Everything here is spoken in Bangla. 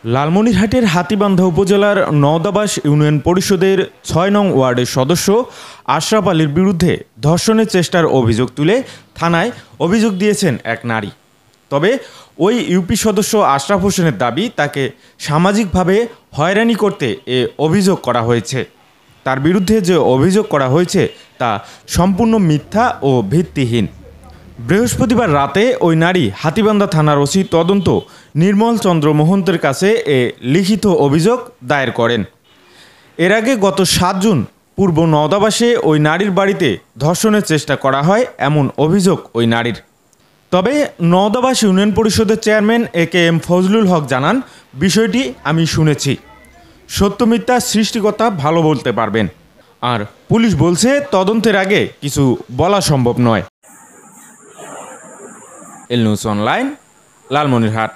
লালমনিরহাটের হাতীবান্ধা উপজেলার নওদাবাস ইউনিয়ন পরিষদের ৬ নং ওয়ার্ডের সদস্য আশরাফ আলীর বিরুদ্ধে ধর্ষণের চেষ্টার অভিযোগ তুলে থানায় অভিযোগ দিয়েছেন এক নারী। তবে ওই ইউপি সদস্য আশরাফ হোসেনের দাবি, তাকে সামাজিকভাবে হয়রানি করতে এ অভিযোগ করা হয়েছে। তার বিরুদ্ধে যে অভিযোগ করা হয়েছে তা সম্পূর্ণ মিথ্যা ও ভিত্তিহীন। বৃহস্পতিবার রাতে ওই নারী হাতীবান্ধা থানার ওসি তদন্ত নির্মল চন্দ্র মোহন্তের কাছে এ লিখিত অভিযোগ দায়ের করেন। এর আগে গত ৭ জুন পূর্ব নওদাবাসে ওই নারীর বাড়িতে ধর্ষণের চেষ্টা করা হয় এমন অভিযোগ ওই নারীর। তবে নওদাবাস ইউনিয়ন পরিষদের চেয়ারম্যান AKM ফজলুল হক জানান, বিষয়টি আমি শুনেছি, সত্য মিথ্যা সৃষ্টিকর্তা ভালো বলতে পারবেন। আর পুলিশ বলছে তদন্তের আগে কিছু বলা সম্ভব নয়। এল নিউজ অনলাইন, লালমনিরহাট।